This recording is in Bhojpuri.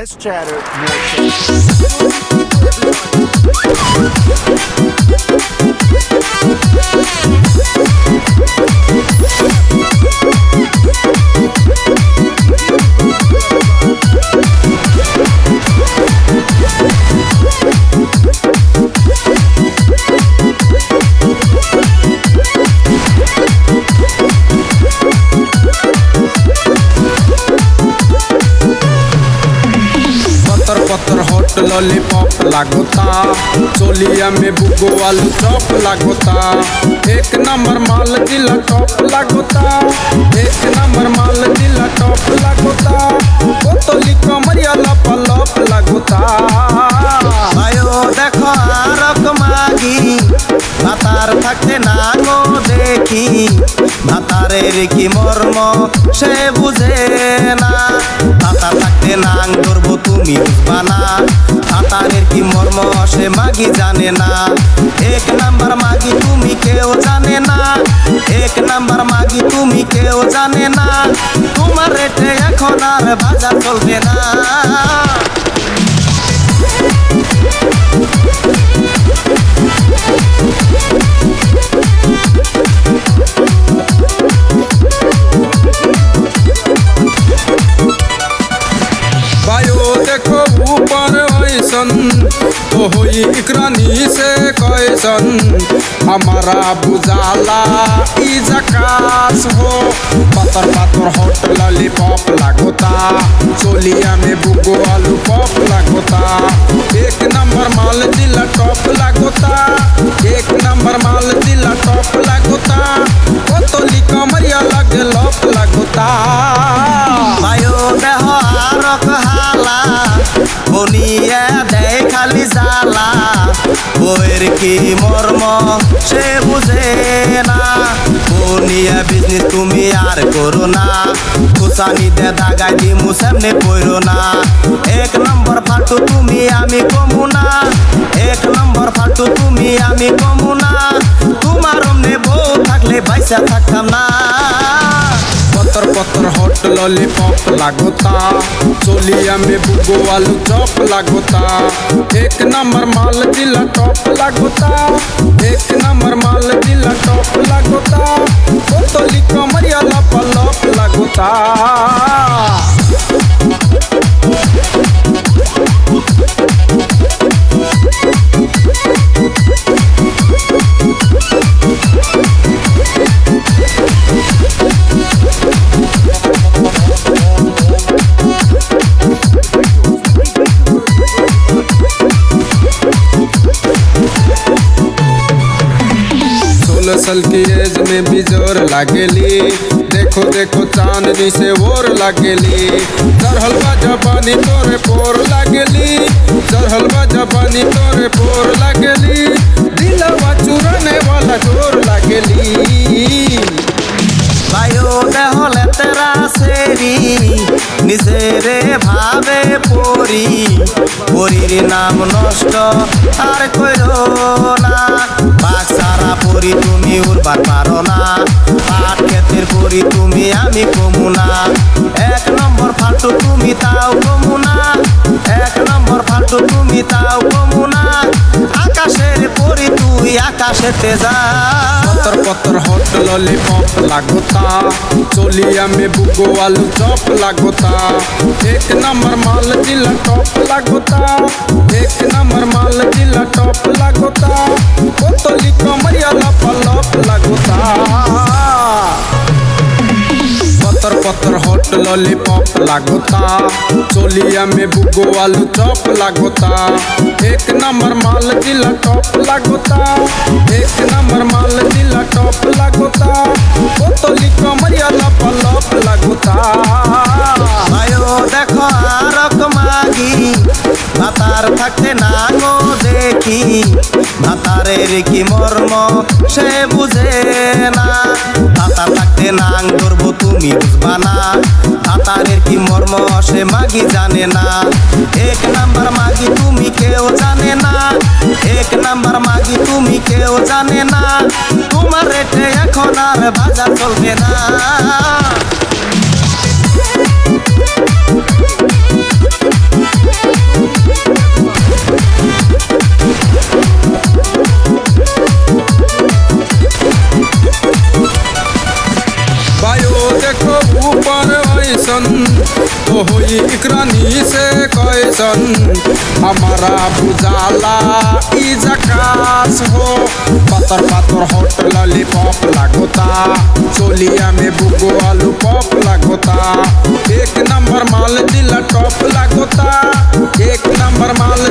Let's chatter more. पत्थर हॉट लॉलीपॉप लागोता चोलिया में बुगो आलू चॉप लागोता एक नंबर माल दिला टॉप लागोता एक नंबर माल दिला टॉप लागोता बोतली कमरिया लप लागोता आयो देखो आरक मागी भातार থাকতে নাঙো দেখি ভাতারের কি মর্ম সে বুঝে না ভাতার থাকতে নাং ধরবো তুমি বুঝবা না ভাতারের কি মর্ম সে মাগি জানে না এক নাম্বার মাগি তুমি কেউ জানে না এক নাম্বার মাগি তুমি কেউ জানে না তোমার রেটে এখন আর বাজার চলবে না देखो ऊपर ऐसन तो होई इकरानी से कैसन हमारा बुझाला ई जकास हो पत्थर पत्थर हॉट लॉलीपॉप लागोता चोलिया में बुगो आलू पॉप लागोता एक नंबर माल दिला टॉप लागोता एक नंबर माल दिला टॉप लागोता बोतली कमरिया लगे लप लागोता आयो देहो आरक हाला বনিয়া দেয় খালি জ্বালা বইয়ের কি মর্ম সে বুঝে না বনিয়া বিজনেস তুমি আর করো না খুসানি দে দাগাই দিমু সামনে পড়ো না এক নম্বর ফালতু তুমি আমি কমু না এক নম্বর ফালতু তুমি আমি কমু না তোমার অমনে বউ থাকলে বাইসা থাকতাম না पत्थर पत्थर हॉट लॉलीपॉप लागोता चोलिया में बुगो आलू चॉप लागोता एक नंबर माल दिला टॉप लागोता एक नंबर माल दिला टॉप लागोता बोतली कमरिया लप लागोता साल की एज में भी जोर लागेली देखो देखो चांदनी से और लागेली चढ़ल बा जबानी तोरे पोर लागेली चढ़ल बा जबानी तोरे पोर लागेली दिलवा चुराने वाला जोर लागेली भाइयो देहले तेरा सेरी निजेरे भावे पोरी पोरीर नाम नष्ट আর কইরো না বাক্সারা পরি তুমি উড়বার পারো না পাট ক্ষেতের পরি তুমি আমি কমু না এক নম্বর ফালতু তুমি তাও কমু না এক নম্বর ফালতু তুমি তাও কমু না আকাশের পরি তুই আকাশেতে যা पत्थर पत्थर हॉट लॉलीपॉप लागोता चोलिया में बुगो आलू चॉप लागोता एक नंबर माल दिला टॉप लागोता एक नंबर माल दिला टॉप लागोता बोतली कमरिया लप लागोता पत्थर पत्थर हॉट लॉलीपॉप लागोता चोलिया में बुगो आलू चॉप लागोता एक नंबर माल दिला टॉप लागोता एक नंबर माल दिला टॉप लागोता बोतली कमरिया लप लागोता आयो देखो आरक मागी ভাতার থাকতে নাঙো দেখি ভাতারের কি মর্ম সে বুঝে না ভাতার থাকতে নাং ধরবো তুমি বুঝবা না ভাতারের কি মর্ম সে মাগি জানে না এক নাম্বার মাগি তুমি কেউ জানে না এক নাম্বার মাগি তুমি কেউ জানে না তোমার রেটে এখন আর বাজার চলবে না ऊपर ऐसन तो होई इकरानी से कैसन हमारा बुझाला ई झकास हो। पातर पातर होट लॉलीपॉप लागोता, चोलिया में बुगो आलू पॉप लागोता। एक नंबर माल दिल टॉप लागोता, एक नंबर माल